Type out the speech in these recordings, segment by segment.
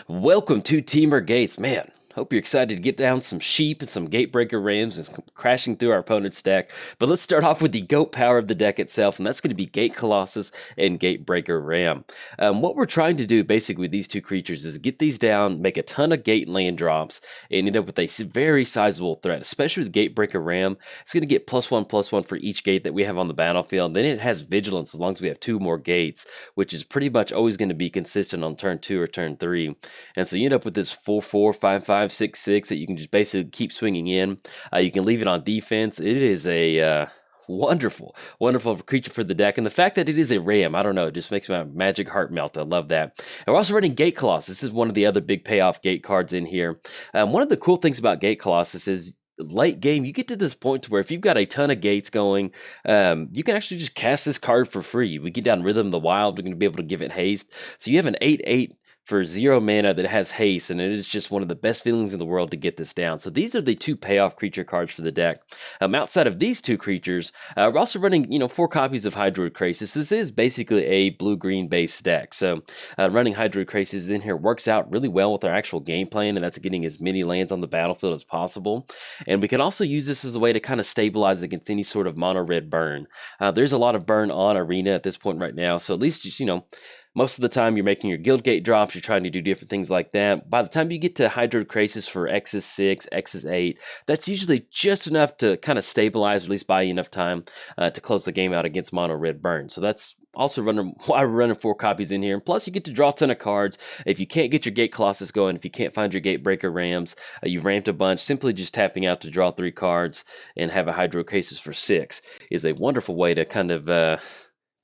Welcome to Temur Gates. Man, hope you're excited to get down some sheep and some Gatebreaker Rams and crashing through our opponent's deck. But let's start off with the GOAT power of the deck itself, and that's going to be Gate Colossus and Gatebreaker Ram. What we're trying to do basically with these two creatures is get these down, make a ton of gate land drops, and end up with a very sizable threat, especially with Gatebreaker Ram. It's going to get +1/+1 for each gate that we have on the battlefield. Then it has Vigilance as long as we have 2 more gates, which is pretty much always going to be consistent on turn 2 or turn 3. And so you end up with this 4/4, 5/5, 6/6 that you can just basically keep swinging in. You can leave it on defense. It is a wonderful creature for the deck. And the fact that it is a ram, I don't know, it just makes my magic heart melt. I love that. And we're also running Gate Colossus. This is one of the other big payoff gate cards in here. One of the cool things about Gate Colossus is late game, you get to this point where if you've got a ton of gates going, you can actually just cast this card for free. We get down Rhythm of the Wild, we're going to be able to give it haste. So you have an 8/8 for 0 mana that has haste, and it is just one of the best feelings in the world to get this down. So these are the 2 payoff creature cards for the deck. Outside of these 2 creatures, we're also running 4 copies of Hydroid Krasis. This is basically a blue-green based deck, so running Hydroid Krasis in here works out really well with our actual game plan, and that's getting as many lands on the battlefield as possible. And we can also use this as a way to kind of stabilize against any sort of mono-red burn. There's a lot of burn on Arena at this point right now, so at least just, most of the time you're making your guild gate drops, you're trying to do different things like that. By the time you get to Hydroid Krasis for X's 6, X's 8, that's usually just enough to kind of stabilize, or at least buy you enough time to close the game out against mono red burn. So that's also why we're running 4 copies in here. And plus you get to draw a ton of cards. If you can't get your Gate Colossus going, if you can't find your Gatebreaker Rams, you've ramped a bunch, simply just tapping out to draw 3 cards and have a Hydroid Krasis for 6 is a wonderful way to kind of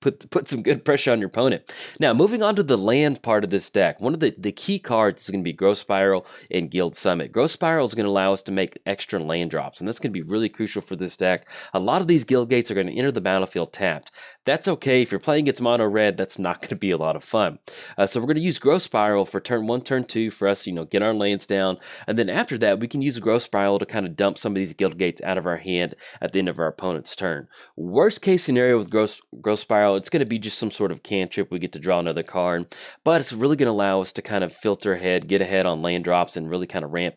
put some good pressure on your opponent. Now, moving on to the land part of this deck, one of the key cards is going to be Growth Spiral and Guild Summit. Growth Spiral is going to allow us to make extra land drops, and that's going to be really crucial for this deck. A lot of these guild gates are going to enter the battlefield tapped. That's okay. If you're playing against mono red, that's not going to be a lot of fun. So we're going to use Growth Spiral for turn 1, turn 2 for us, get our lands down. And then after that, we can use Growth Spiral to kind of dump some of these guild gates out of our hand at the end of our opponent's turn. Worst case scenario with Growth Spiral, it's going to be just some sort of cantrip. We get to draw another card, but it's really going to allow us to kind of filter ahead, get ahead on land drops, and really kind of ramp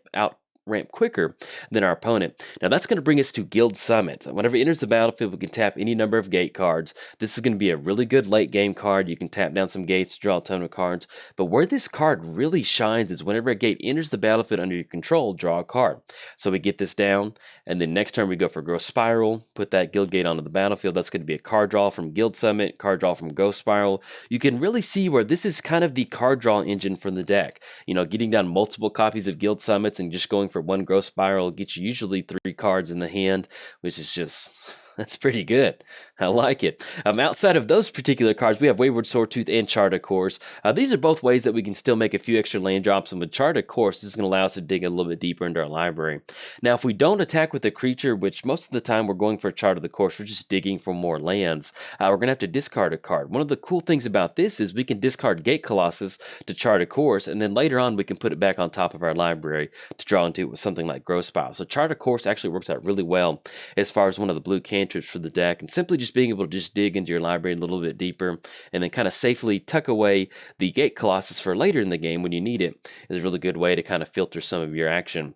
quicker than our opponent. Now that's going to bring us to Guild Summit. Whenever it enters the battlefield, we can tap any number of gate cards. This is going to be a really good late game card. You can tap down some gates, draw a ton of cards, but where this card really shines is whenever a gate enters the battlefield under your control, draw a card. So we get this down, and then next turn we go for Growth Spiral, put that guild gate onto the battlefield. That's going to be a card draw from Guild Summit, card draw from Growth Spiral. You can really see where this is kind of the card draw engine from the deck. Getting down multiple copies of Guild Summits and just going for one Growth Spiral gets you usually 3 cards in the hand, which is just... that's pretty good. I like it. Outside of those particular cards, we have Wayward Swordtooth and Chart of Course. These are both ways that we can still make a few extra land drops, and with Chart of Course, this is going to allow us to dig a little bit deeper into our library. Now, if we don't attack with a creature, which most of the time we're going for a Chart of the Course, we're just digging for more lands, we're going to have to discard a card. One of the cool things about this is we can discard Gate Colossus to Chart of Course, and then later on we can put it back on top of our library to draw into it with something like Growth Spiral. So Chart of Course actually works out really well as far as one of the blue cantrips for the deck, and simply just being able to just dig into your library a little bit deeper and then kind of safely tuck away the Gate Colossus for later in the game when you need it is a really good way to kind of filter some of your action.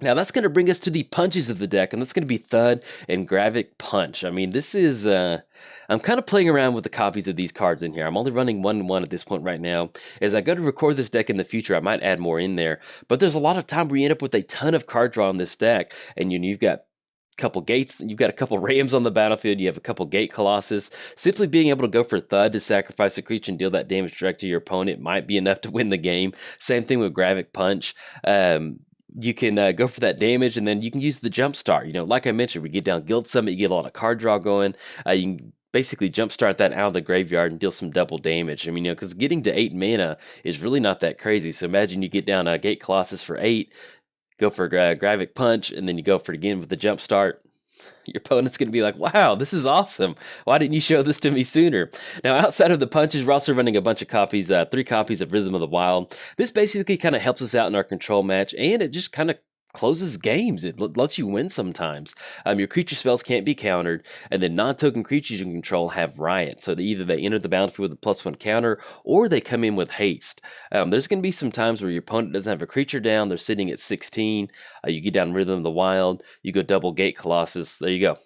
Now that's going to bring us to the punches of the deck, and that's going to be Thud and Gravik Punch. I mean, this is, I'm kind of playing around with the copies of these cards in here. I'm only running 1/1 at this point right now. As I go to record this deck in the future, I might add more in there, but there's a lot of time where you end up with a ton of card draw on this deck, and you've got couple gates, you've got a couple Rams on the battlefield, you have a couple Gate Colossus. Simply being able to go for Thud to sacrifice a creature and deal that damage direct to your opponent might be enough to win the game. Same thing with Gravik Punch. You can go for that damage, and then you can use the Jump Start. Like I mentioned, we get down Guild Summit, you get a lot of card draw going. You can basically jumpstart that out of the graveyard and deal some double damage. I mean, because getting to 8 mana is really not that crazy. So imagine you get down a Gate Colossus for 8, go for Gravik Punch, and then you go for it again with the Jump Start. Your opponent's going to be like, wow, this is awesome. Why didn't you show this to me sooner? Now, outside of the punches, we're also running a bunch of copies, 3 copies of Rhythm of the Wild. This basically kind of helps us out in our control match, and it just kind of closes games. It lets you win sometimes. Your creature spells can't be countered, and then non-token creatures you control have Riot. So either they enter the battlefield with a +1 counter, or they come in with haste. There's going to be some times where your opponent doesn't have a creature down. They're sitting at 16. You get down Rhythm of the Wild. You go double Gate Colossus. There you go.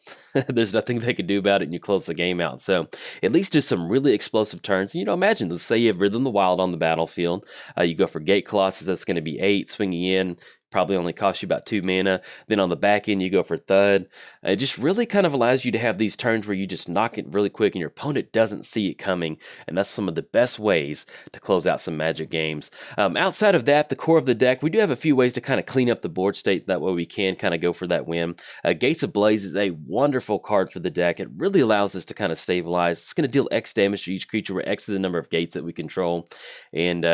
There's nothing they can do about it, and you close the game out. So at least do some really explosive turns. And, imagine, let's say you have Rhythm of the Wild on the battlefield. You go for Gate Colossus. That's going to be 8, swinging in. Probably only costs you about 2 mana. Then on the back end, you go for Thud. It just really kind of allows you to have these turns where you just knock it really quick and your opponent doesn't see it coming. And that's some of the best ways to close out some Magic games. Outside of that, the core of the deck, we do have a few ways to kind of clean up the board state. That way we can kind of go for that win. Gates of Blaze is a wonderful card for the deck. It really allows us to kind of stabilize. It's going to deal X damage to each creature, where X is the number of gates that we control. And,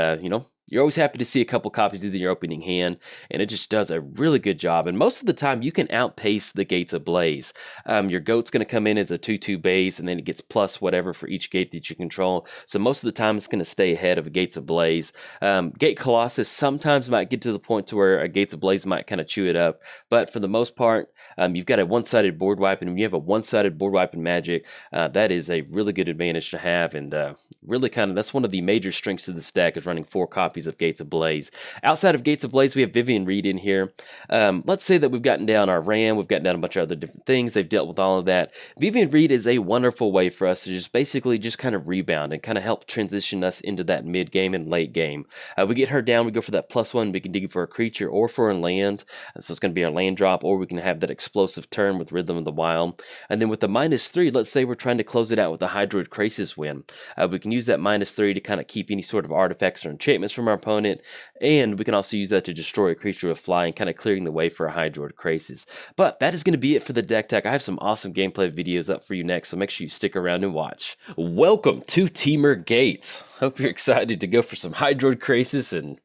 you're always happy to see a couple copies in your opening hand, and it just does a really good job. And most of the time, you can outpace the Gates of Blaze. Your Goat's going to come in as a 2/2 base, and then it gets plus whatever for each gate that you control. So most of the time, it's going to stay ahead of Gates of Blaze. Gate Colossus sometimes might get to the point to where a Gates of Blaze might kind of chew it up, but for the most part, you've got a one-sided board wipe, and when you have a one-sided board wipe in Magic, that is a really good advantage to have, and really that's one of the major strengths of this deck, is running 4 copies of Gates of Blaze. Outside of Gates of Blaze, we have Vivian Reed in here. Let's say that we've gotten down our Ram, we've gotten down a bunch of other different things, they've dealt with all of that. Vivian Reed is a wonderful way for us to just basically just kind of rebound and kind of help transition us into that mid game and late game. We get her down, we go for that +1, we can dig it for a creature or for a land, so it's going to be our land drop, or we can have that explosive turn with Rhythm of the Wild. And then with the -3, let's say we're trying to close it out with a Hydroid Krasis win. We can use that -3 to kind of keep any sort of artifacts or enchantments from our opponent, and we can also use that to destroy a creature with flying, kind of clearing the way for a Hydroid Krasis. But that is going to be it for the deck tech. I have some awesome gameplay videos up for you next, so make sure you stick around and watch. Welcome to Temur Gates. Hope you're excited to go for some Hydroid Krasis, and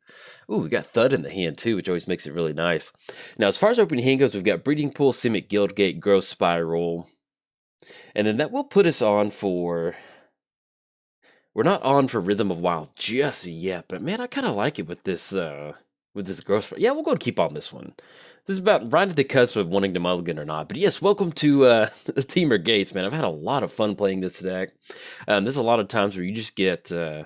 ooh, we got Thud in the hand too, which always makes it really nice. Now, as far as opening hand goes, we've got Breeding Pool, Simic Guildgate, Growth Spiral, and then that will put us on for... We're not on for Rhythm of Wild just yet, but man, I kind of like it with this growth. Yeah, we'll go and keep on this one. This is about right at the cusp of wanting to mulligan or not. But yes, welcome to the Temur Gates, man. I've had a lot of fun playing this deck. There's a lot of times where you just get, you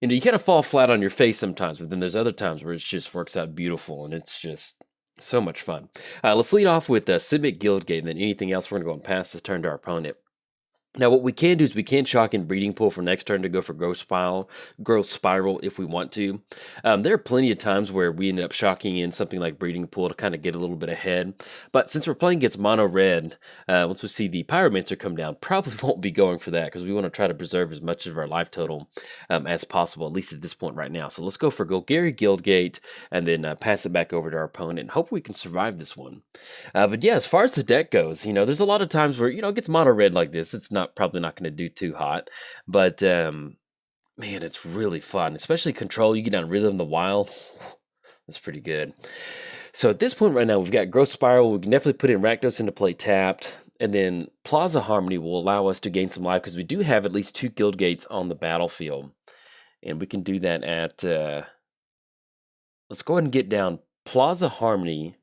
kind of fall flat on your face sometimes, but then there's other times where it just works out beautiful, and it's just so much fun. Let's lead off with Simic Guildgate, and then anything else we're going to go and pass this turn to our opponent. Now, what we can do is we can chalk in Breeding Pool for next turn to go for Growth Spiral if we want to. There are plenty of times where we ended up shocking in something like Breeding Pool to kind of get a little bit ahead. But since we're playing against Mono Red, once we see the Pyromancer come down, probably won't be going for that, because we want to try to preserve as much of our life total as possible, at least at this point right now. So let's go for Golgari Guildgate and then pass it back over to our opponent, and hopefully we can survive this one. But yeah, as far as the deck goes, there's a lot of times where, it gets Mono Red like this. It's probably not going to do too hot, but man, it's really fun, especially Control. You get down Rhythm of the Wild, that's pretty good. So at this point right now, we've got Growth Spiral. We can definitely put in Rakdos into play tapped, and then Plaza Harmony will allow us to gain some life, because we do have at least 2 Guild Gates on the battlefield, and we can do that at let's go ahead and get down Plaza Harmony.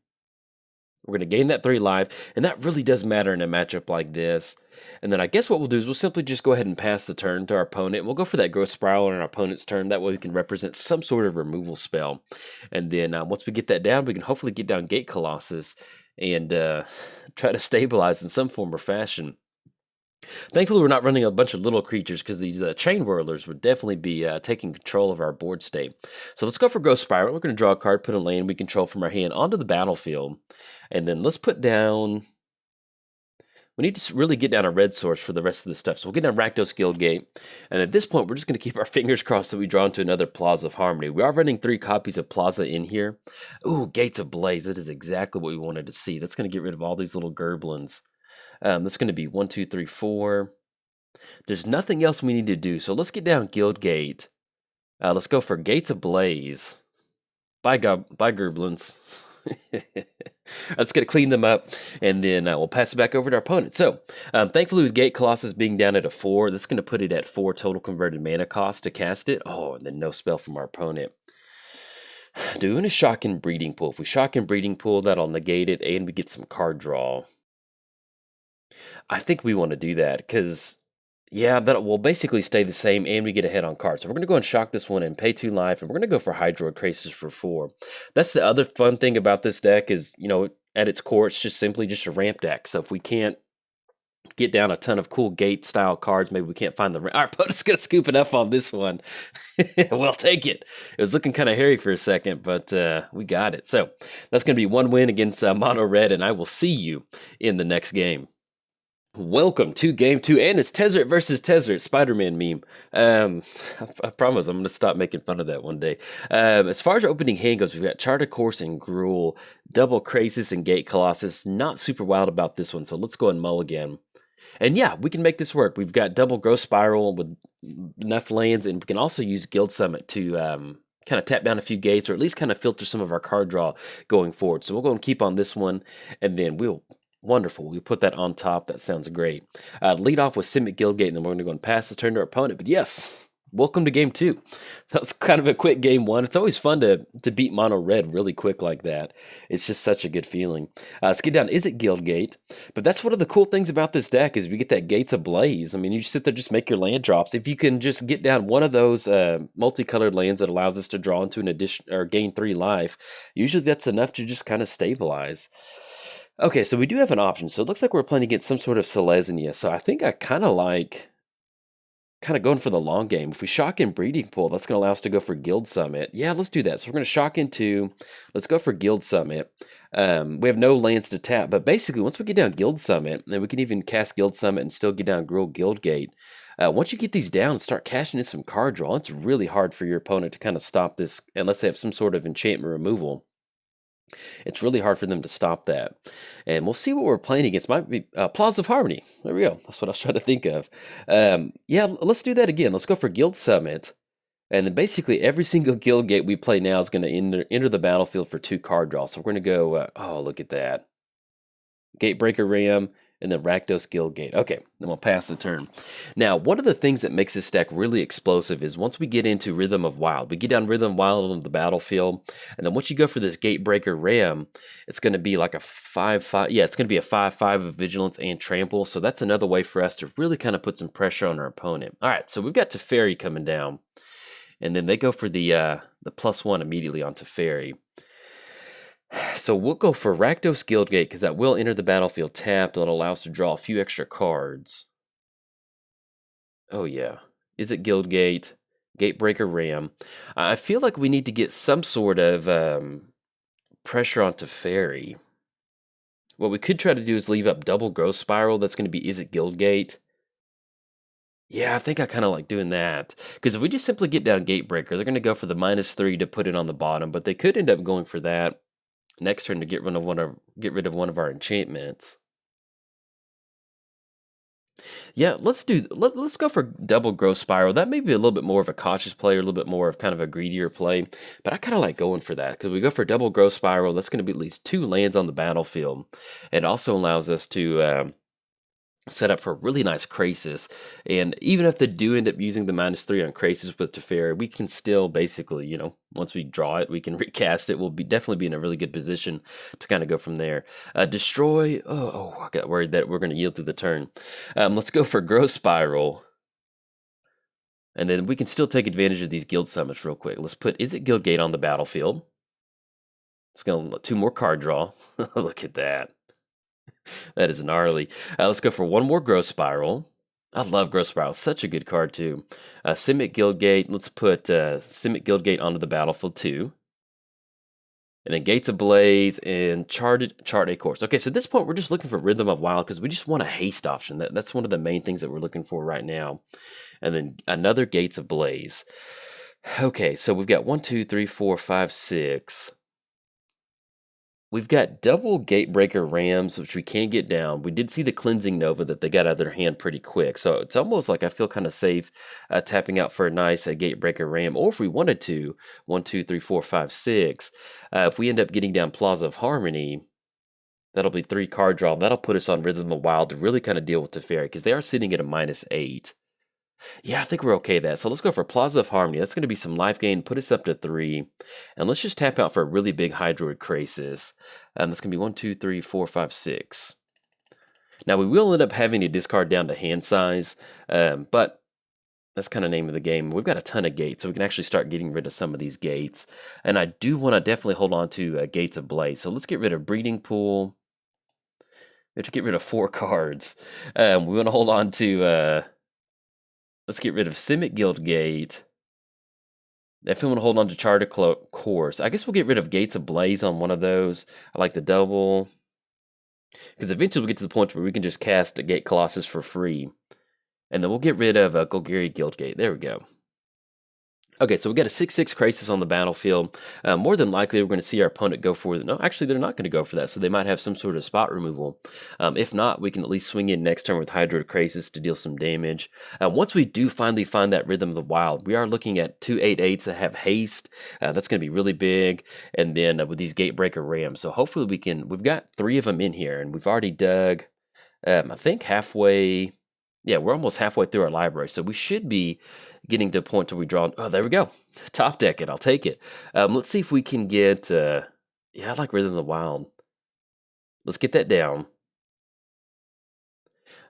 We're going to gain that 3 life, and that really does matter in a matchup like this. And then I guess what we'll do is we'll simply just go ahead and pass the turn to our opponent. We'll go for that Growth Spiral on our opponent's turn. That way we can represent some sort of removal spell. And then once we get that down, we can hopefully get down Gate Colossus and try to stabilize in some form or fashion. Thankfully, we're not running a bunch of little creatures, because these Chain Whirlers would definitely be taking control of our board state. So let's go for Growth Spiral. We're going to draw a card, put a land we control from our hand onto the battlefield. And then let's put down... We need to really get down a red source for the rest of the stuff. So we'll get down Rakdos Guildgate. And at this point, we're just going to keep our fingers crossed that we draw into another Plaza of Harmony. We are running 3 copies of Plaza in here. Ooh, Gates of Blaze. That is exactly what we wanted to see. That's going to get rid of all these little Gerblins. That's going to be 1, 2, 3, 4. There's nothing else we need to do. So let's get down Guildgate. Let's go for Gates of Blaze. Bye, Gerblins. Let's get to clean them up, and then we'll pass it back over to our opponent. So, thankfully, with Gate Colossus being down at a 4, that's going to put it at 4 total converted mana cost to cast it. Oh, and then no spell from our opponent. doing a shocking breeding pool. If we shock and breeding pool, that'll negate it, and we get some card draw. I think we want to do that because, yeah, that will basically stay the same, and we get ahead on cards. So we're going to go and shock this one and pay 2 life, and we're going to go for Hydroid Krasis for 4. That's the other fun thing about this deck is, you know, at its core, it's just simply just a ramp deck. So if we can't get down a ton of cool gate style cards, maybe we can't find the our opponent's gonna scoop enough on this one. We'll take it. It was looking kind of hairy for a second, but we got it. So that's gonna be 1 win against Mono Red, and I will see you in the next game. Welcome to game 2, and it's Tezzeret versus Tezzeret, Spider-Man meme. I promise I'm going to stop making fun of that one day. As far as our opening hand goes, we've got Charter Course and Gruul, double Krasis and Gate Colossus. Not super wild about this one, so let's go and mulligan. And yeah, we can make this work. We've got double Growth Spiral with enough lands, and we can also use Guild Summit to kind of tap down a few gates, or at least kind of filter some of our card draw going forward. So we'll go and keep on this one, and then wonderful. We put that on top. That sounds great. Lead off with Simic Guildgate, and then we're going to go and pass the turn to our opponent. But yes, welcome to game 2. That was kind of a quick game 1. It's always fun to beat Mono Red really quick like that. It's just such a good feeling. Let's get down. Is it Guildgate? But that's one of the cool things about this deck is we get that Gates Ablaze. I mean, you just sit there, just make your land drops. If you can just get down one of those multicolored lands that allows us to draw into an addition or gain 3 life, usually that's enough to just kind of stabilize. Okay, so we do have an option. So it looks like we're playing against some sort of Selesnya. So I think I kind of like going for the long game. If we shock in Breeding Pool, that's going to allow us to go for Guild Summit. Yeah, let's do that. So we're going to shock into, let's go for Guild Summit. We have no lands to tap, but basically once we get down Guild Summit, then we can even cast Guild Summit and still get down Gruul Guildgate. Once you get these down and start cashing in some card draw, it's really hard for your opponent to kind of stop this unless they have some sort of enchantment removal. It's really hard for them to stop that. And we'll see what we're playing against. Might be Plaza of Harmony. There we go. That's what I was trying to think of. Yeah, let's do that again. Let's go for Guild Summit. And then basically every single guild gate we play now is going to enter the battlefield for 2 card draws. So we're going to go, oh, look at that. Gatebreaker Ram, and then Rakdos Guildgate. Okay, then we'll pass the turn. Now, one of the things that makes this deck really explosive is once we get into Rhythm of Wild, we get down Rhythm of Wild on the battlefield, and then once you go for this Gatebreaker Ram, it's going to be like a 5/5. Yeah, it's going to be a 5/5 of Vigilance and Trample, so that's another way for us to really kind of put some pressure on our opponent. All right, so we've got Teferi coming down, and then they go for the +1 immediately on Teferi. So we'll go for Rakdos Guildgate because that will enter the battlefield tapped. It'll allow us to draw a few extra cards. Oh yeah. Is it Guildgate? Gatebreaker Ram. I feel like we need to get some sort of pressure onto Teferi. What we could try to do is leave up double Growth Spiral. That's going to be Is it Guildgate? Yeah, I think I kind of like doing that. Because if we just simply get down Gatebreaker, they're going to go for the -3 to put it on the bottom, but they could end up going for that next turn to get rid of one of our enchantments. Yeah, let's go for double Growth Spiral. That may be a little bit more of a cautious play, or a little bit more of kind of a greedier play, but I kind of like going for that because we go for double Growth Spiral. That's going to be at least 2 lands on the battlefield. It also allows us to set up for a really nice Krasis, and even if they do end up using the -3 on Krasis with Teferi, we can still basically, you know, once we draw it, we can recast it. We'll definitely be in a really good position to kind of go from there. Destroy. Oh, I got worried that we're going to yield through the turn. Let's go for Growth Spiral, and then we can still take advantage of these Guild Summits real quick. Let's put Is it Guildgate on the battlefield. It's going to 2 more card draw. Look at that. That is gnarly. Let's go for 1 more Growth Spiral. I love Growth Spiral. Such a good card, too. Simic Guildgate. Let's put Simic Guildgate onto the battlefield, too. And then Gates Ablaze and Chart a Course. Okay, so at this point, we're just looking for Rhythm of Wild because we just want a haste option. That's one of the main things that we're looking for right now. And then another Gates Ablaze. Okay, so we've got 1, 2, 3, 4, 5, 6. We've got double Gatebreaker Rams, which we can get down. We did see the Cleansing Nova that they got out of their hand pretty quick. So it's almost like I feel kind of safe tapping out for a nice Gatebreaker Ram. Or if we wanted to, 1, 2, 3, 4, 5, 6. If we end up getting down Plaza of Harmony, that'll be 3 card draw. That'll put us on Rhythm of Wild to really kind of deal with Teferi because they are sitting at a -8. Yeah, I think we're okay with that. So let's go for Plaza of Harmony. That's going to be some life gain, put us up to 3. And let's just tap out for a really big Hydroid Krasis. That's going to be 1, 2, 3, 4, 5, 6. Now we will end up having to discard down to hand size, but that's kind of name of the game. We've got a ton of gates, so we can actually start getting rid of some of these gates. And I do want to definitely hold on to Gates of Blaze. So let's get rid of Breeding Pool. We have to get rid of 4 cards. We want to hold on to... let's get rid of Simic Guild Gate. Definitely want to hold on to Charter Course. I guess we'll get rid of Gates of Blaze on one of those. I like the double. Because eventually we'll get to the point where we can just cast a Gate Colossus for free. And then we'll get rid of Golgari Guildgate. There we go. Okay, so we got a 6/6 Krasis on the battlefield. More than likely, we're going to see our opponent go for... No, actually, they're not going to go for that, so they might have some sort of spot removal. If not, we can at least swing in next turn with Hydroid Krasis to deal some damage. Once we do finally find that Rhythm of the Wild, we are looking at 2 8/8s that have haste. That's going to be really big. And then with these Gatebreaker Rams. So hopefully we can... We've got 3 of them in here, and we've already dug, I think, halfway... Yeah, we're almost halfway through our library, so we should be getting to a point where we draw... Oh, there we go. Top deck it. I'll take it. Let's see if we can get... yeah, I like Rhythm of the Wild. Let's get that down.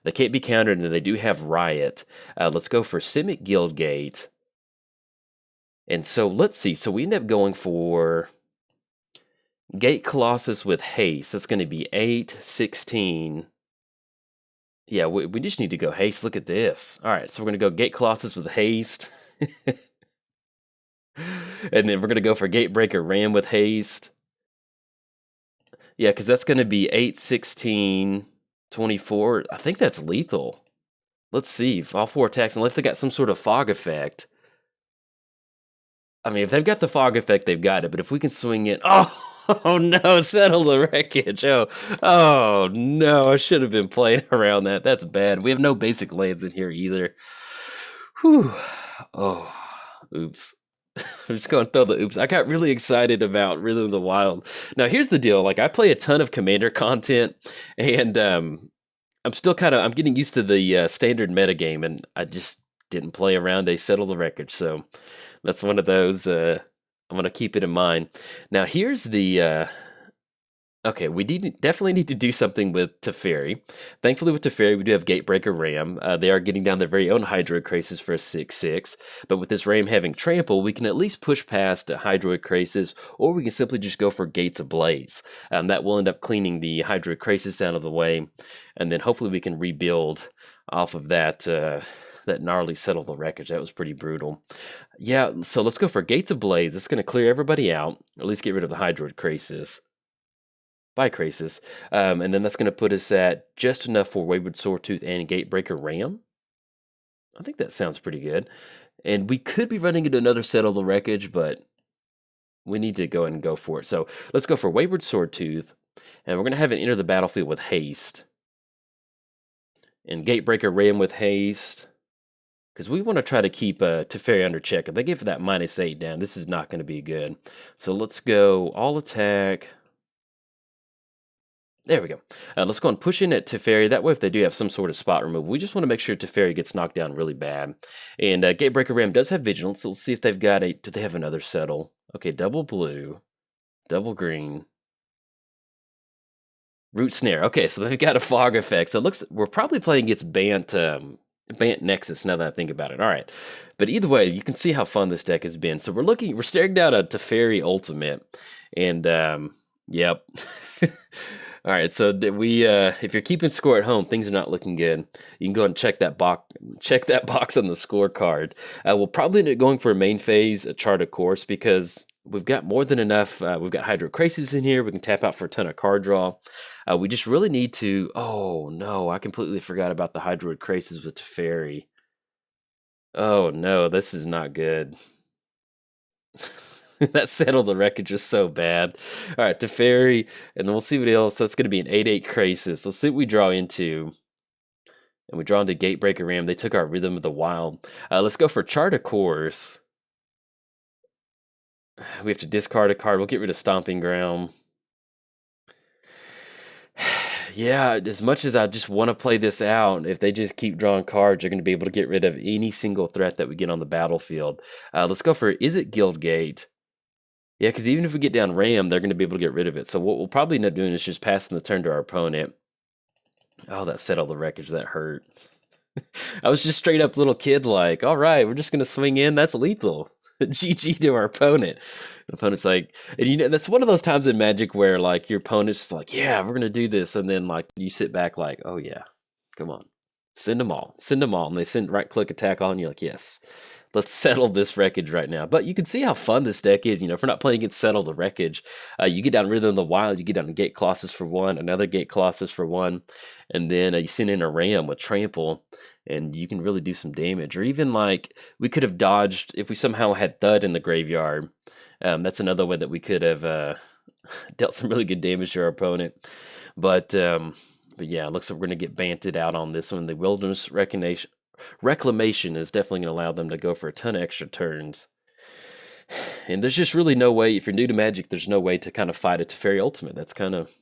They can't be countered, and they do have Riot. Let's go for Simic Guildgate. And so, let's see. So, we end up going for Gate Colossus with Haste. That's going to be 8, 16... Yeah, we just need to go haste. Look at this. All right, so we're going to go Gate Colossus with haste. And then we're going to go for Gatebreaker Ram with haste. Yeah, because that's going to be 8, 16, 24. I think that's lethal. Let's see. All 4 attacks, unless they got some sort of fog effect. I mean, if they've got the fog effect, they've got it. But if we can swing it... Oh no, settle the wreckage. Oh no, I should have been playing around that. That's bad. We have no basic lands in here either. Whew. Oh, oops. I'm just going to throw the oops. I got really excited about Rhythm of the Wild. Now, here's the deal. Like, I play a ton of Commander content, and I'm still I'm getting used to the standard metagame, and I just didn't play around a settle the wreckage. So that's one of those... I'm going to keep it in mind. Now, here's the... okay, we definitely need to do something with Teferi. Thankfully, with Teferi, we do have Gatebreaker Ram. They are getting down their very own Hydroid Krasis for a 6/6. But with this Ram having Trample, we can at least push past Hydroid Krasis, or we can simply just go for Gates of Blaze. That will end up cleaning the Hydroid Krasis out of the way. And then hopefully we can rebuild off of that... that gnarly settle the wreckage. That was pretty brutal. Yeah, so let's go for Gates of Blaze. It's going to clear everybody out, or at least get rid of the Hydroid Krasis. Bye, Krasis. And then that's going to put us at just enough for Wayward Sawtooth and Gatebreaker Ram. I think that sounds pretty good. And we could be running into another settle the wreckage, but we need to go ahead and go for it. So let's go for Wayward Sawtooth, and we're going to have it enter the battlefield with haste. And Gatebreaker Ram with haste. Because we want to try to keep Teferi under check. If they give that -8 down, this is not going to be good. So let's go all attack. There we go. Let's go and push in at Teferi. That way, if they do have some sort of spot removal, we just want to make sure Teferi gets knocked down really bad. And Gatebreaker Ram does have Vigilance. So let's see if they've got a... Do they have another settle? Okay, double blue, double green. Root Snare. Okay, so they've got a fog effect. So it looks... We're probably playing against Bant Nexus, now that I think about it. All right. But either way, you can see how fun this deck has been. So we're staring down a Teferi Ultimate. And, yep. All right, so if you're keeping score at home, things are not looking good. You can go and check that box on the scorecard. We'll probably end up going for a main phase, a Chart of Course, because we've got more than enough. We've got Hydro Krasis in here. We can tap out for a ton of card draw. We just really need to... Oh, no, I completely forgot about the Hydroid Krasis with Teferi. Oh, no, this is not good. That settled the wreckage is so bad. All right, Teferi, and then we'll see what else. That's going to be an 8/8 Krasis. Let's see what we draw into. And we draw into Gatebreaker Ram. They took our Rhythm of the Wild. Let's go for Chart of Course. We have to discard a card. We'll get rid of Stomping Ground. Yeah, as much as I just want to play this out, if they just keep drawing cards, they're going to be able to get rid of any single threat that we get on the battlefield. Let's go for, is it Guildgate? Yeah, because even if we get down Ram, they're going to be able to get rid of it. So what we'll probably end up doing is just passing the turn to our opponent. Oh, that settled the wreckage. That hurt. I was just straight up little kid like, all right, we're just going to swing in. That's lethal. GG to our opponent. The opponent's like, and you know, that's one of those times in Magic where like your opponent's just like, yeah, we're going to do this. And then like you sit back like, oh yeah, come on. Send them all. Send them all. And they send right click attack on. You're like, yes, let's settle this wreckage right now. But you can see how fun this deck is. You know, if we're not playing against Settle the Wreckage, you get down Rhythm of the Wild, you get down Gate Colossus for one, another Gate Colossus for one, and then you send in a Ram with Trample, and you can really do some damage. Or even like, we could have dodged, if we somehow had Thud in the graveyard, that's another way that we could have dealt some really good damage to our opponent. But yeah, it looks like we're going to get banted out on this one. The Wilderness Reclamation is definitely going to allow them to go for a ton of extra turns. And there's just really no way, if you're new to Magic, there's no way to kind of fight a Teferi Ultimate. That's kind of,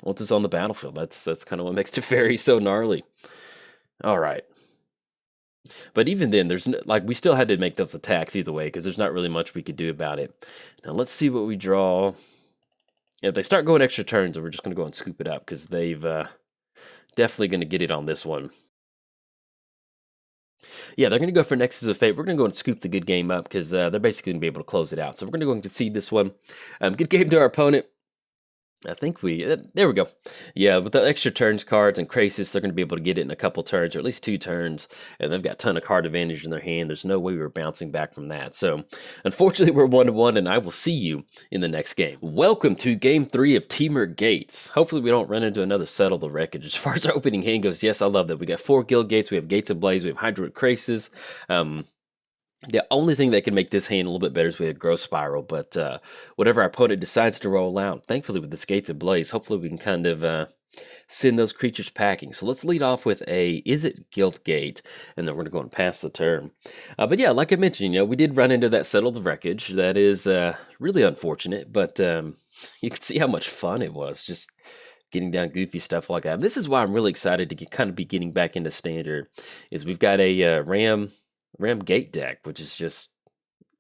once it's on the battlefield, that's kind of what makes Teferi so gnarly. All right. But even then, there's like, we still had to make those attacks either way, because there's not really much we could do about it. Now let's see what we draw. If they start going extra turns, we're just going to go and scoop it up, because they've definitely going to get it on this one. Yeah, they're going to go for Nexus of Fate. We're going to go and scoop the good game up, because they're basically going to be able to close it out. So we're going to go and concede this one. Good game to our opponent. I think there we go. Yeah, with the extra turns cards and Krasis, they're going to be able to get it in a couple turns, or at least 2 turns, and they've got a ton of card advantage in their hand. There's no way we were bouncing back from that. So, unfortunately, we're 1-1, and I will see you in the next game. Welcome to Game 3 of Temur Gates. Hopefully, we don't run into another Settle the Wreckage. As far as our opening hand goes, yes, I love that. We got 4 Guild Gates, we have Gates of Blaze, we have Hydroid Krasis. The only thing that can make this hand a little bit better is we have Growth Spiral, but whatever our opponent decides to roll out, thankfully with the Gates of Blaze, hopefully we can kind of send those creatures packing. So let's lead off with a Is It Guildgate, and then we're going to go and pass the turn. But yeah, like I mentioned, you know, we did run into that Settle the Wreckage. That is really unfortunate, but you can see how much fun it was, just getting down goofy stuff like that. And this is why I'm really excited to kind of be getting back into Standard, is we've got a Ram Gate deck, which is just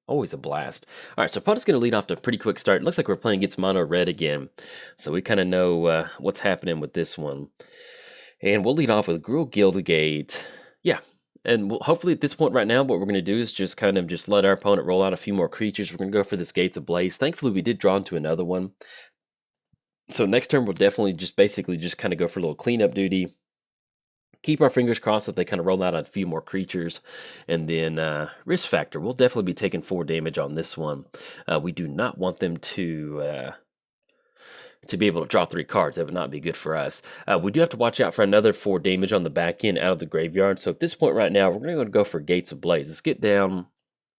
always a blast. All right, so opponent's going to lead off to a pretty quick start. It looks like we're playing against Mono Red again, so we kind of know what's happening with this one. And we'll lead off with Gruul Guildgate. Yeah, and hopefully at this point right now, what we're going to do is just kind of just let our opponent roll out a few more creatures. We're going to go for this Gates of Blaze. Thankfully, we did draw into another one. So next turn, we'll definitely just basically just kind of go for a little cleanup duty. Keep our fingers crossed that they kind of roll out a few more creatures. And then risk factor, we'll definitely be taking 4 damage on this one. We do not want them to be able to draw 3 cards. That would not be good for us. We do have to watch out for another 4 damage on the back end out of the graveyard. So at this point right now, we're going to go for Gates of Blaze. Let's get down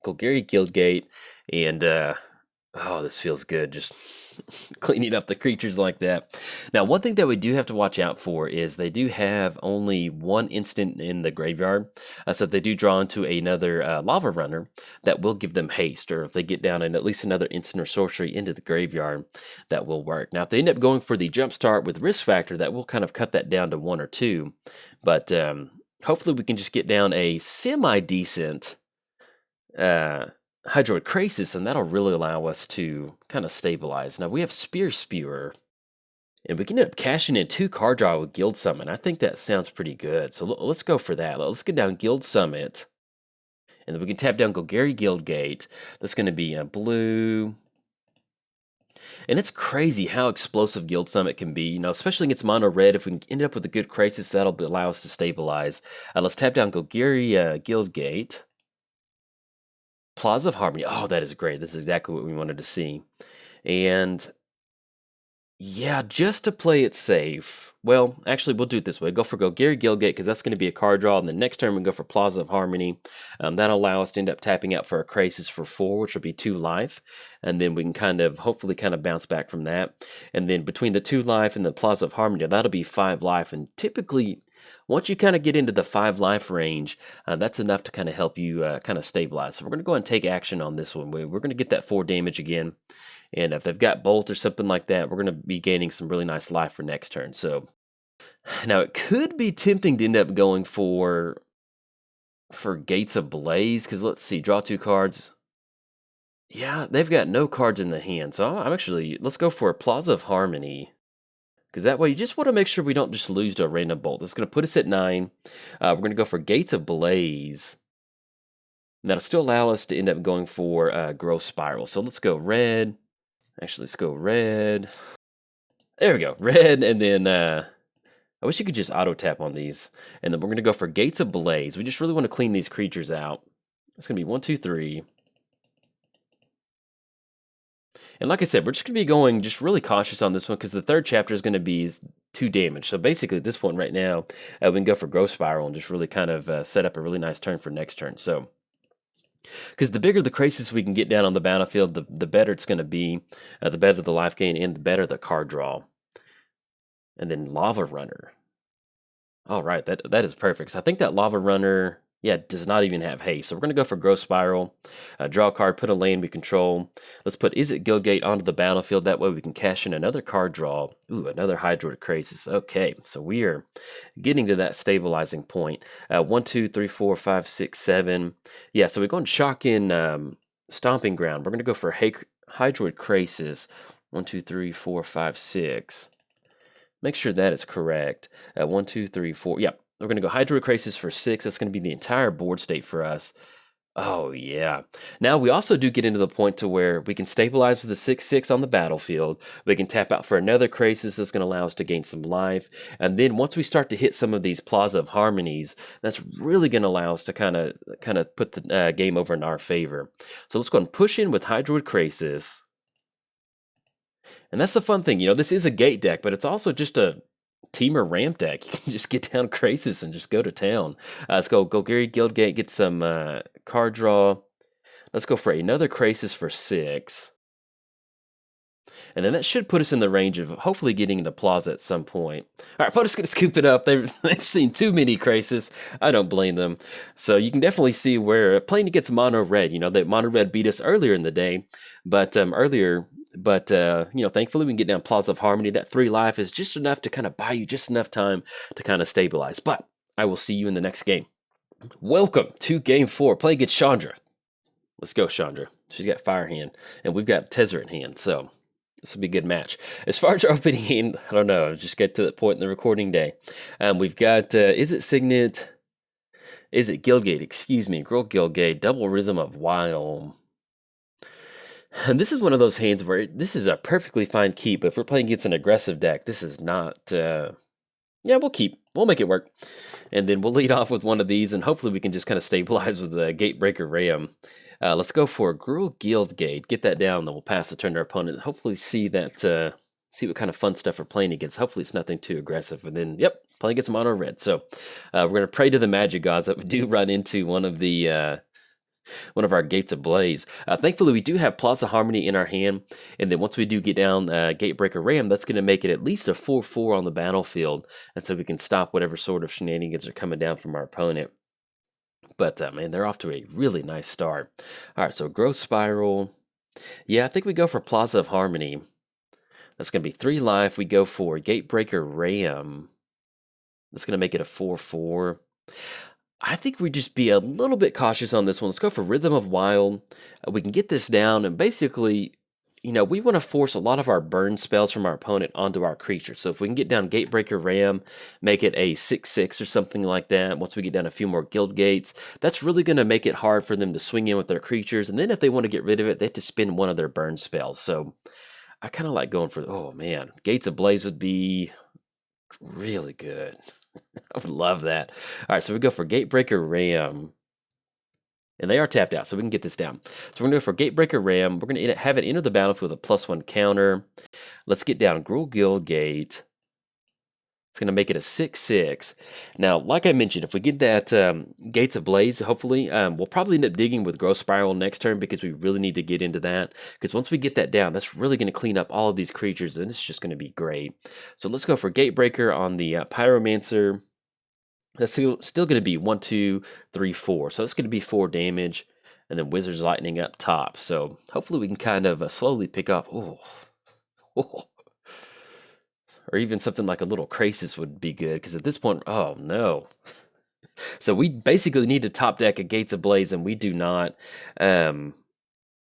Golgari Guildgate, and oh, this feels good, just cleaning up the creatures like that. Now, one thing that we do have to watch out for is they do have only 1 instant in the graveyard. So if they do draw into another Lava Runner, that will give them haste, or if they get down in at least another instant or sorcery into the graveyard, that will work. Now, if they end up going for the Jumpstart with risk factor, that will kind of cut that down to 1 or 2. But hopefully we can just get down a semi-decent Hydroid Krasis, and that'll really allow us to kind of stabilize. Now, we have Spear Spewer, and we can end up cashing in 2 card draw with Guild Summit. I think that sounds pretty good, so let's go for that. Let's get down Guild Summit, and then we can tap down Golgari Guildgate. That's going to be a blue. And it's crazy how explosive Guild Summit can be, you know, especially against Mono Red. If we can end up with a good Krasis, that'll allow us to stabilize. Let's tap down Golgari Guildgate. Plaza of Harmony. Oh, that is great. This is exactly what we wanted to see. And yeah, just to play it safe. Well, actually, we'll do it this way. Go for Golgari Guildgate, because that's going to be a card draw. And the next turn, we go for Plaza of Harmony. That'll allow us to end up tapping out for a Krasis for 4, which will be 2 life. And then we can hopefully bounce back from that. And then between the 2 life and the Plaza of Harmony, that'll be 5 life. And typically, once you kind of get into the 5 life range, that's enough to kind of help you kind of stabilize. So we're going to go and take action on this one. We're going to get that 4 damage again. And if they've got Bolt or something like that, we're going to be gaining some really nice life for next turn. So Now, it could be tempting to end up going for Gates Ablaze, because let's see, draw 2 cards. Yeah, they've got no cards in the hand, so I'm actually, let's go for a Plaza of Harmony, because that way you just want to make sure we don't just lose to a random bolt. That's going to put us at 9. We're going to go for Gates Ablaze. And that'll still allow us to end up going for Growth Spiral. So let's go red. Actually, let's go red. There we go, red, and then I wish you could just auto tap on these. And then we're going to go for Gates Ablaze. We just really want to clean these creatures out. It's going to be 1, 2, 3. And like I said, we're just going to be going just really cautious on this one because the third chapter is going to be 2 damage. So basically at this point right now, we can go for Growth Spiral and just really kind of set up a really nice turn for next turn. So, because the bigger the crisis we can get down on the battlefield, the better it's going to be, the better the life gain, and the better the card draw. And then Lava Runner. All right, that is perfect. So I think that Lava Runner, yeah, does not even have haste. So we're going to go for Growth Spiral, draw a card, put a land we control. Let's put Is It Guildgate onto the battlefield. That way we can cash in another card draw. Ooh, another Hydroid Crisis. Okay, so we are getting to that stabilizing point. 1, 2, 3, 4, 5, 6, 7. Yeah, so we're going to shock in Stomping Ground. We're going to go for Hydroid Crisis. 1, 2, 3, 4, 5, 6. Make sure that is correct. 1, 2, 3, 4. Yep. We're going to go Hydroid Crisis for 6. That's going to be the entire board state for us. Oh, yeah. Now, we also do get into the point to where we can stabilize with the 6/6 on the battlefield. We can tap out for another Crisis that's going to allow us to gain some life. And then once we start to hit some of these Plaza of Harmonies, that's really going to allow us to kind of put the game over in our favor. So let's go and push in with Hydroid Crisis. And that's the fun thing, this is a gate deck, but it's also just a Temur ramp deck. You can just get down Crisis and just go to town. Let's go Gary Guildgate, get some card draw. Let's go for another Crisis for 6. And then that should put us in the range of hopefully getting into Plaza at some point. All right, opponent's going to scoop it up. They've seen too many Crisis. I don't blame them. So you can definitely see where playing against Mono Red, that Mono Red beat us earlier in the day, but thankfully we can get down Plaza of Harmony. That 3 life is just enough to kind of buy you just enough time to kind of stabilize. But I will see you in the next game. Welcome to Game 4. Play against Chandra. Let's go, Chandra. She's got Fire Hand, and we've got Tezzeret in hand, so this will be a good match. As far as our opening hand, I don't know. Just get to that point in the recording day. We've got, Is It Signet? Is It Guildgate? Excuse me. Girl Guildgate. Double Rhythm of Wild. And this is one of those hands where this is a perfectly fine keep. But if we're playing against an aggressive deck, this is not... yeah, we'll keep. We'll make it work. And then we'll lead off with one of these, and hopefully we can just kind of stabilize with the Gatebreaker Ram. Let's go for Gruul Guildgate. Get that down, then we'll pass the turn to our opponent. Hopefully see that, see what kind of fun stuff we're playing against. Hopefully it's nothing too aggressive. And then, yep, playing against Mono Red. So we're going to pray to the magic gods that we do run into one of our Gates Ablaze. Thankfully, we do have Plaza Harmony in our hand, and then once we do get down Gatebreaker Ram, that's going to make it at least a 4/4 on the battlefield, and so we can stop whatever sort of shenanigans are coming down from our opponent. But, man, they're off to a really nice start. All right, so Growth Spiral. Yeah, I think we go for Plaza of Harmony. That's going to be 3 life. We go for Gatebreaker Ram. That's going to make it a 4/4. I think we just be a little bit cautious on this one. Let's go for Rhythm of Wild. We can get this down, and basically, we want to force a lot of our burn spells from our opponent onto our creature. So if we can get down Gatebreaker Ram, make it a 6/6 or something like that, once we get down a few more Guild Gates, that's really going to make it hard for them to swing in with their creatures. And then if they want to get rid of it, they have to spend one of their burn spells. So I kind of like going for, oh man, Gates Ablaze would be really good. I would love that. All right, so we go for Gatebreaker Ram. And they are tapped out, so we can get this down. So we're going to go for Gatebreaker Ram. We're going to have it enter the battlefield with a +1 counter. Let's get down Gruul Guildgate. It's going to make it a 6/6. Now, like I mentioned, if we get that Gates Ablaze, hopefully, we'll probably end up digging with Growth Spiral next turn because we really need to get into that. Because once we get that down, that's really going to clean up all of these creatures, and it's just going to be great. So let's go for Gatebreaker on the Pyromancer. That's still going to be 1, 2, 3, 4. So that's going to be 4 damage, and then Wizard's Lightning up top. So hopefully we can kind of slowly pick off. Oh. or even something like a little Krasis would be good, because at this point, oh no. So we basically need to top deck a Gates of Blaze, and we do not. And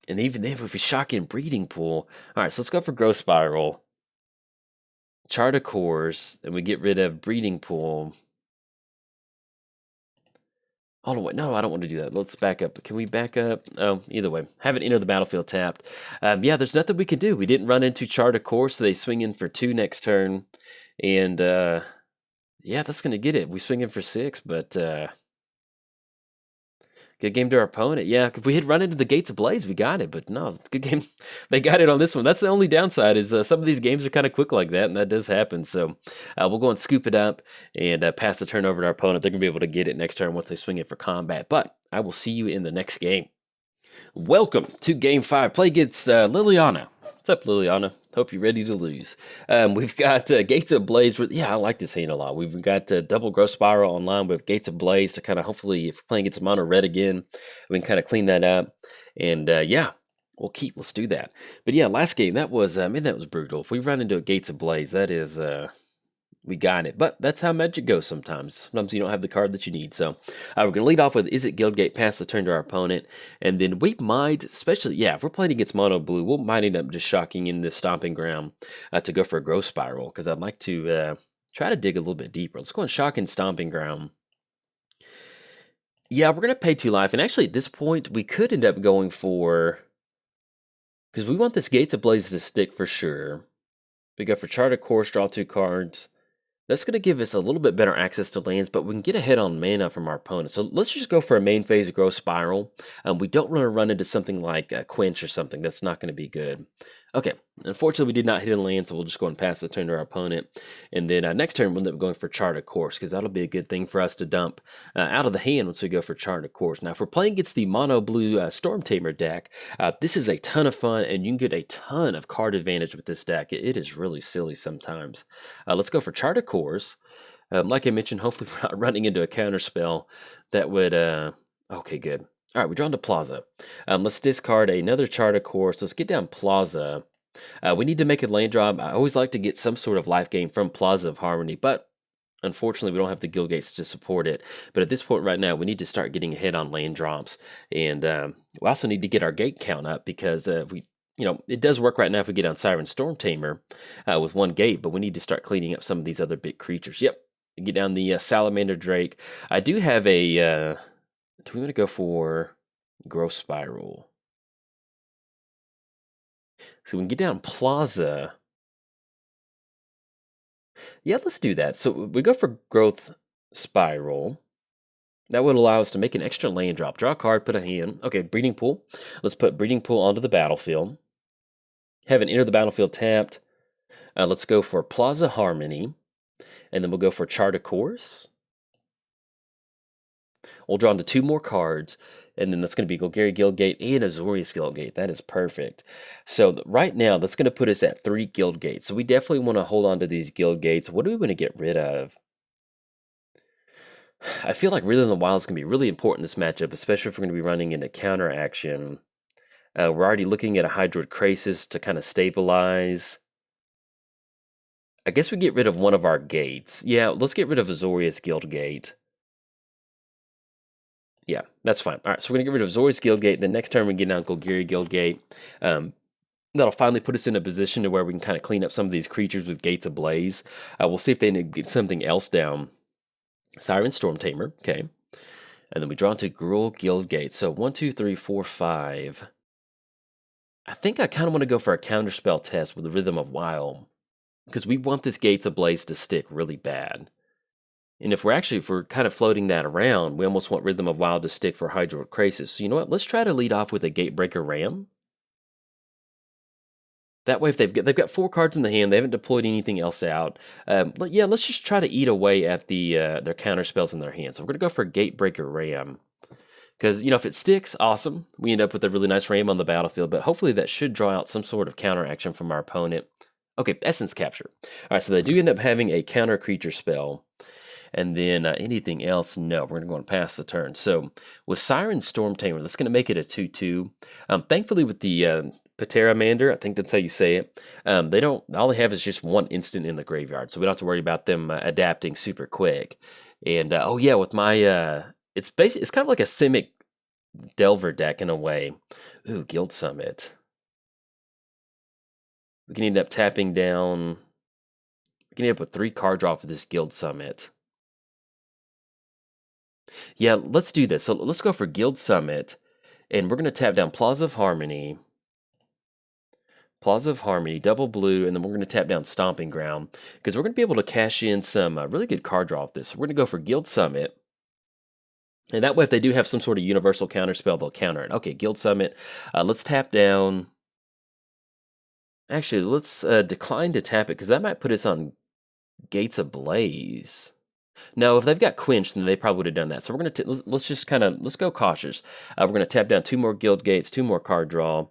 even then, if we shock in Breeding Pool, all right, so let's go for Growth Spiral, Chart a Course, and we get rid of Breeding Pool. Oh, no, wait, no, I don't want to do that. Let's back up. Can we back up? Oh, either way. Haven't entered the battlefield tapped. Yeah, there's nothing we can do. We didn't run into Chart a Course, so they swing in for 2 next turn. And, yeah, that's going to get it. We swing in for 6, but good game to our opponent. Yeah, if we had run into the Gates of Blaze, we got it. But no, good game. They got it on this one. That's the only downside is some of these games are kind of quick like that, and that does happen. So we'll go and scoop it up and pass the turn over to our opponent. They're going to be able to get it next turn once they swing it for combat. But I will see you in the next game. Welcome to Game 5. Play against Liliana. What's up, Liliana? Hope you're ready to lose. We've got Gates of Blaze. Yeah, I like this hand a lot. We've got Double Growth Spiral online with Gates of Blaze to kind of hopefully, if we're playing against mono red again, we can kind of clean that up. And yeah, let's do that. But yeah, last game, that was, that was brutal. If we run into a Gates of Blaze, that is, we got it. But that's how Magic goes sometimes. Sometimes you don't have the card that you need. So we're going to lead off with, is it Guildgate? Pass the turn to our opponent. And then we might, especially, yeah, if we're playing against mono blue, we might end up just shocking in this Stomping Ground to go for a Growth Spiral. Because I'd like to try to dig a little bit deeper. Let's go and shock in Stomping Ground. Yeah, we're going to pay 2 life. And actually at this point, we could end up going for, because we want this Gates of Blaze to stick for sure. We go for Chart a Course, draw 2 cards. That's going to give us a little bit better access to lands, but we can get a hit on mana from our opponent. So let's just go for a main phase Growth Spiral. We don't want to run into something like a Quench or something. That's not going to be good. Okay, unfortunately we did not hit a land, so we'll just go and pass the turn to our opponent. And then next turn we'll end up going for Chart a Course, because that'll be a good thing for us to dump out of the hand once we go for Chart a Course. Now if we're playing against the mono blue Storm Tamer deck, this is a ton of fun, and you can get a ton of card advantage with this deck. It is really silly sometimes. Let's go for Chart a Course. Like I mentioned, hopefully we're not running into a counter spell that would, okay, good. All right, we draw into Plaza. Let's discard another Chart a Course. Let's get down Plaza. We need to make a land drop. I always like to get some sort of life gain from Plaza of Harmony, but unfortunately we don't have the guild gates to support it. But at this point right now, we need to start getting ahead on land drops. And we also need to get our gate count up, because it does work right now if we get on Siren Storm Tamer with 1 gate, but we need to start cleaning up some of these other big creatures. Yep, get down the Salamander Drake. I do have a... do we want to go for Growth Spiral? So we can get down Plaza. Yeah, let's do that. So we go for Growth Spiral. That would allow us to make an extra land drop. Draw a card, put a hand. Okay, Breeding Pool. Let's put Breeding Pool onto the battlefield. Have it enter the battlefield tapped. Let's go for Plaza Harmony. And then we'll go for Chart a Course. We'll draw into 2 more cards, and then that's going to be Golgari Guildgate and Azorius Guildgate. That is perfect. So right now, that's going to put us at 3 Guild Gates. So we definitely want to hold on to these Guild Gates. What do we want to get rid of? I feel like Reeling the Wild is going to be really important in this matchup, especially if we're going to be running into counter action. We're already looking at a Hydroid Krasis to kind of stabilize. I guess we get rid of one of our gates. Yeah, let's get rid of Azorius Guildgate. Yeah, that's fine. All right, so we're going to get rid of Azorius Guildgate. The next turn we get down Golgari Guildgate. That'll finally put us in a position to where we can kind of clean up some of these creatures with Gates Ablaze. We'll see if they get something else down. Siren Storm Tamer, okay. And then we draw into Gruul Guildgate. So 1, 2, 3, 4, 5. I think I kind of want to go for a counterspell test with the Rhythm of Wild, because we want this Gates Ablaze to stick really bad. And if we're kind of floating that around, we almost want Rhythm of Wild to stick for Hydroid Krasis. So you know what? Let's try to lead off with a Gatebreaker Ram. That way, if they've got 4 cards in the hand, they haven't deployed anything else out. Yeah, let's just try to eat away at their counter spells in their hands. So we're gonna go for Gatebreaker Ram, because if it sticks, awesome. We end up with a really nice Ram on the battlefield, but hopefully that should draw out some sort of counter action from our opponent. Okay, Essence Capture. All right, so they do end up having a counter creature spell. And then anything else? No, we're going to go and pass the turn. So with Siren Storm Tamer, that's going to make it a 2/2. Thankfully, with the Pateramander, I think that's how you say it. They don't. All they have is just one instant in the graveyard, so we don't have to worry about them adapting super quick. And oh yeah, with my it's basically it's kind of like a Simic Delver deck in a way. Ooh, Guild Summit. We can end up tapping down. We can end up with 3 card draw for this Guild Summit. Yeah, let's do this. So let's go for Guild Summit, and we're gonna tap down Plaza of Harmony. Plaza of Harmony, double blue, and then we're going to tap down Stomping Ground because we're going to be able to cash in some really good card draw off this. So we're going to go for Guild Summit, and that way if they do have some sort of universal counter spell, they'll counter it. Okay, Guild Summit. Let's tap down. Actually, let's decline to tap it because that might put us on Gates Ablaze. No, if they've got Quench, then they probably would have done that. So we're going to let's just kind of let's go cautious. We're going to tap down 2 more Guild Gates, 2 more card draw.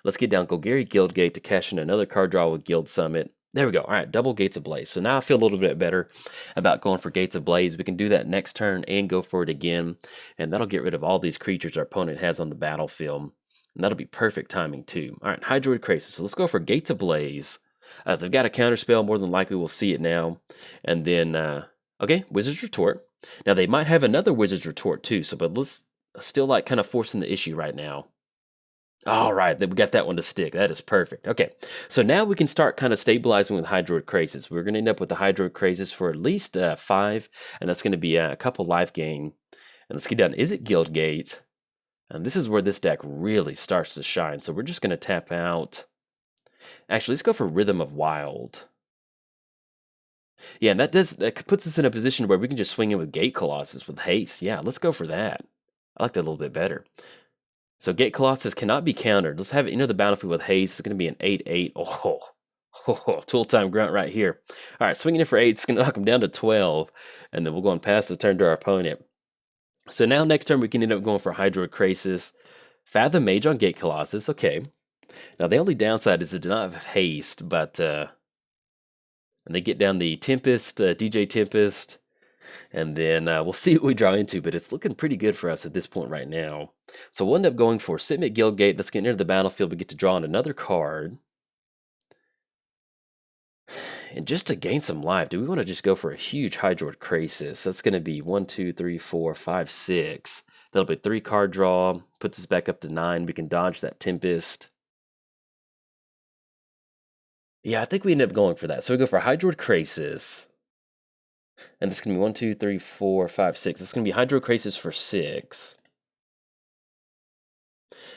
Let's get down Golgari Guildgate to cash in another card draw with Guild Summit. There we go. All right, double Gates Ablaze. So now I feel a little bit better about going for Gates Ablaze. We can do that next turn and go for it again. And that'll get rid of all these creatures our opponent has on the battlefield. And that'll be perfect timing too. All right, Hydroid Crisis. So let's go for Gates Ablaze. If they've got a counter spell, more than likely we'll see it now. And then, okay, Wizard's Retort. Now they might have another Wizard's Retort too. So, but let's still like kind of forcing the issue right now. All right, we got that one to stick. That is perfect. Okay, so now we can start kind of stabilizing with Hydroid Crisis. We're going to end up with the Hydroid Crisis for at least 5, and that's going to be a couple life gain. And let's get down. Is it Guildgate? And this is where this deck really starts to shine. So we're just going to tap out. Actually, let's go for Rhythm of Wild. Yeah, and that puts us in a position where we can just swing in with Gate Colossus with haste. Yeah, let's go for that. I like that a little bit better. So Gate Colossus cannot be countered. Let's have it enter the battlefield with haste. It's going to be an 8/8. Oh, tool time grunt right here. All right, swinging in for 8. It's going to knock him down to 12. And then we'll go and pass the turn to our opponent. So now next turn we can end up going for Hydroid Crisis. Fathom Mage on Gate Colossus. Okay. Now the only downside is it did not have haste, but and they get down the Tempest, DJ Tempest. And then we'll see what we draw into, but it's looking pretty good for us at this point right now. So we'll end up going for Simic Guildgate. Let's get near the battlefield. We get to draw on another card. And just to gain some life, do we want to just go for a huge Hydroid Crisis? That's going to be 1, 2, 3, 4, 5, 6. That'll be 3 card draw. Puts us back up to 9. We can dodge that Tempest. Yeah, I think we end up going for that. So we go for Hydroid Crisis. And this is going to be 1, 2, 3, 4, 5, 6. It's going to be Hydroid Crisis for 6.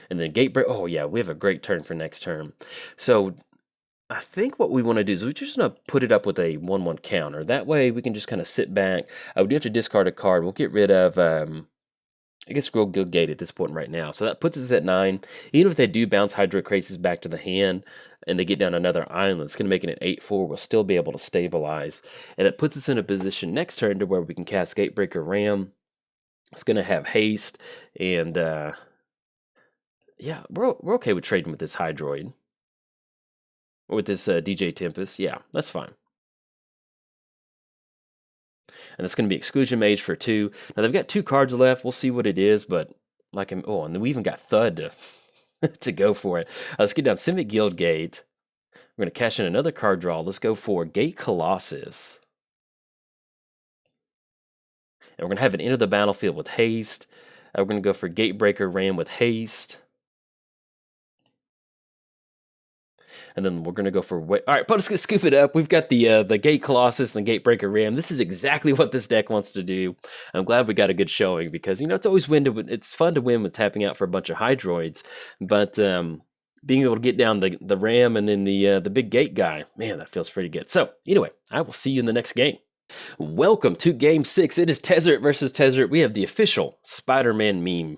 And then Gate Break. Oh, yeah, we have a great turn for next turn. So I think what we want to do is we just want to put it up with a 1/1 counter. That way we can just kind of sit back. We do have to discard a card. We'll get rid of, I guess, Scroll Guildgate at this point right now. So that puts us at 9. Even if they do bounce Hydroid Crisis back to the hand and they get down another island, it's going to make it an 8/4. We'll still be able to stabilize. And it puts us in a position next turn to where we can cast Gatebreaker Ram. It's going to have haste. And, yeah, we're okay with trading with this Hydroid. Or with this DJ Tempest. Yeah, that's fine. And it's going to be Exclusion Mage for 2. Now, they've got 2 cards left. We'll see what it is, but like, oh, and then we even got Thud to go for it. Let's get down Simic Guildgate. We're going to cash in another card draw. Let's go for Gate Colossus. And we're going to have it enter the battlefield with haste. We're going to go for Gatebreaker Ram with haste. And then we're going to go for... All right, but let's get scoop it up. We've got the Gate Colossus and the Gatebreaker Ram. This is exactly what this deck wants to do. I'm glad we got a good showing because, you know, it's always it's fun to win with tapping out for a bunch of Hydroids. But being able to get down the Ram and then the big Gate guy, man, that feels pretty good. So, anyway, I will see you in the next game. Welcome to Game 6. It is Tezzeret versus Tezzeret. We have the official Spider-Man meme.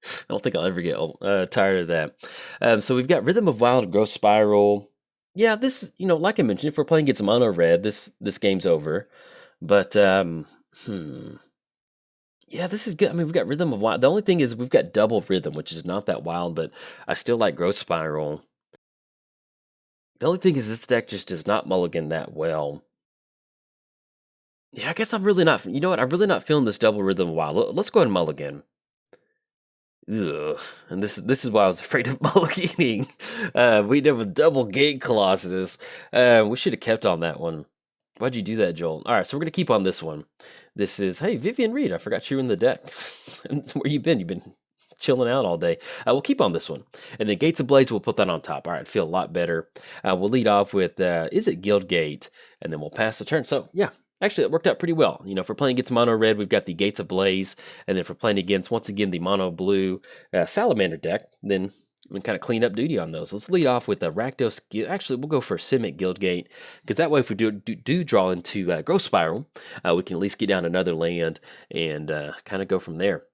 I don't think I'll ever get tired of that. So we've got Rhythm of Wild, Growth Spiral. Yeah, this, you know, like I mentioned, if we're playing against mono red, this game's over. But, yeah, this is good. I mean, we've got Rhythm of Wild. The only thing is we've got double Rhythm, which is not that wild, but I still like Growth Spiral. The only thing is this deck just does not mulligan that well. Yeah, I guess I'm really not, you know what? I'm really not feeling this double Rhythm of Wild. Let's go ahead and mulligan. Ugh. And this is why I was afraid of mulliganing. We did with double Gate Colossus. We should have kept on that one. Why'd you do that, Joel? All right, so we're gonna keep on this one. This is, hey, Vivian Reed. I forgot you were in the deck. Where you been? You've been chilling out all day. We'll keep on this one, and then Gates of Blades. We'll put that on top. All right, feel a lot better. We'll lead off with is it Guild Gate, and then we'll pass the turn. So yeah. Actually, it worked out pretty well. You know, if we're playing against mono red, we've got the Gates of Blaze, and then if we're playing against, once again, the mono blue Salamander deck, then we can kind of clean up duty on those. Let's lead off with a Rakdos. Actually, we'll go for Simic Guildgate, because that way, if we do draw into Growth Spiral, we can at least get down another land and kind of go from there.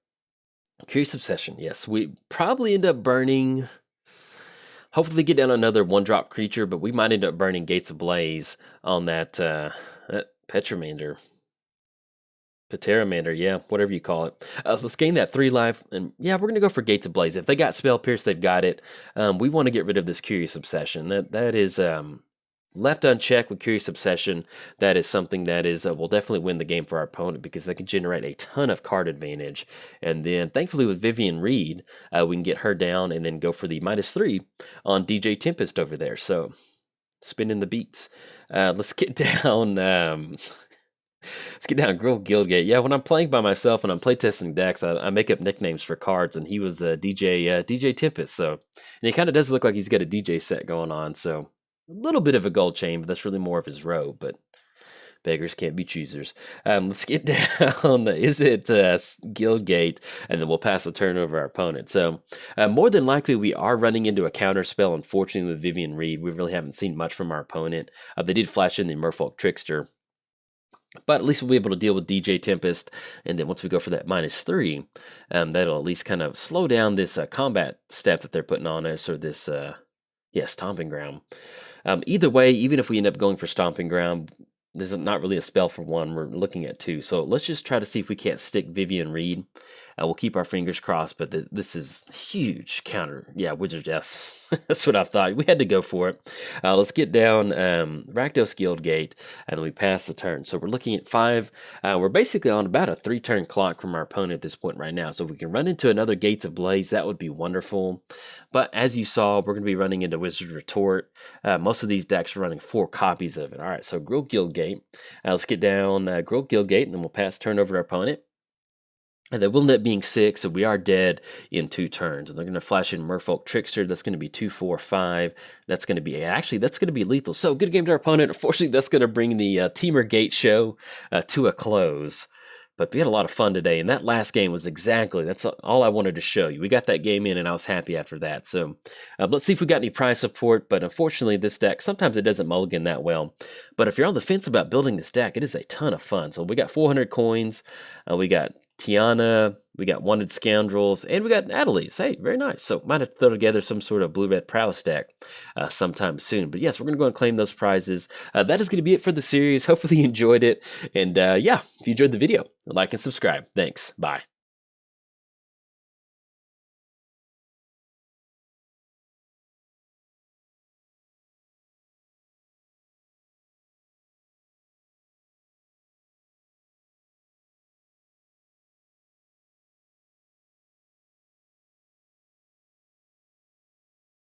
Curious Obsession, yes. We probably end up burning. Hopefully, get down another 1-drop creature, but we might end up burning Gates of Blaze on that Petramander. Pteramander, yeah, whatever you call it. Let's gain that 3 life, and yeah, we're gonna go for Gates of Blaze. If they got Spell Pierce, they've got it. We want to get rid of this Curious Obsession. That is left unchecked with Curious Obsession. That is something that is will definitely win the game for our opponent, because they can generate a ton of card advantage. And then, thankfully, with Vivian Reed, we can get her down and then go for the -3 on DJ Tempest over there. So, spinning the beats. Let's get down. Let's get down Grill Guildgate. Yeah, when I'm playing by myself and I'm playtesting decks, I make up nicknames for cards, and he was DJ Tempest. So, and he kind of does look like he's got a DJ set going on. So, a little bit of a gold chain, but that's really more of his robe. But beggars can't be choosers. Let's get down. Is it Guildgate? And then we'll pass the turn over our opponent. So, more than likely, we are running into a counter spell. Unfortunately, with Vivian Reed, we really haven't seen much from our opponent. They did flash in the Merfolk Trickster, but at least we'll be able to deal with DJ Tempest, and then once we go for that -3, that'll at least kind of slow down this combat step that they're putting on us, or this, Stomping Ground. Either way, even if we end up going for Stomping Ground, there's not really a spell for one. We're looking at 2. So let's just try to see if we can't stick Vivian Reed. We'll keep our fingers crossed, but this is huge counter. Yeah, Wizard, yes. That's what I thought. We had to go for it. Let's get down Rakdos Guildgate, and then we pass the turn. So we're looking at 5. We're basically on about a 3-turn clock from our opponent at this point right now. So if we can run into another Gates of Blaze, that would be wonderful. But as you saw, we're going to be running into Wizard Retort. Most of these decks are running 4 copies of it. All right, so Grill Guildgate. Let's get down Grill Guildgate, and then we'll pass turn over to our opponent. And then we'll end up being 6, so we are dead in 2 turns. And they're going to flash in Merfolk Trickster. That's going to be 2, 4, 5. That's going to be, actually, that's going to be lethal. So, good game to our opponent. Unfortunately, that's going to bring the Temur Gate show to a close. But we had a lot of fun today, and that last game was that's all I wanted to show you. We got that game in, and I was happy after that. So let's see if we got any prize support, but unfortunately this deck, sometimes it doesn't mulligan that well. But if you're on the fence about building this deck, it is a ton of fun. So we got 400 coins, we got Tiana, we got Wanted Scoundrels, and we got Adelise. Hey, very nice. So might have to throw together some sort of blue-red prowess deck sometime soon. But yes, we're going to go and claim those prizes. That is going to be it for the series. Hopefully you enjoyed it. And yeah, if you enjoyed the video, like and subscribe. Thanks. Bye.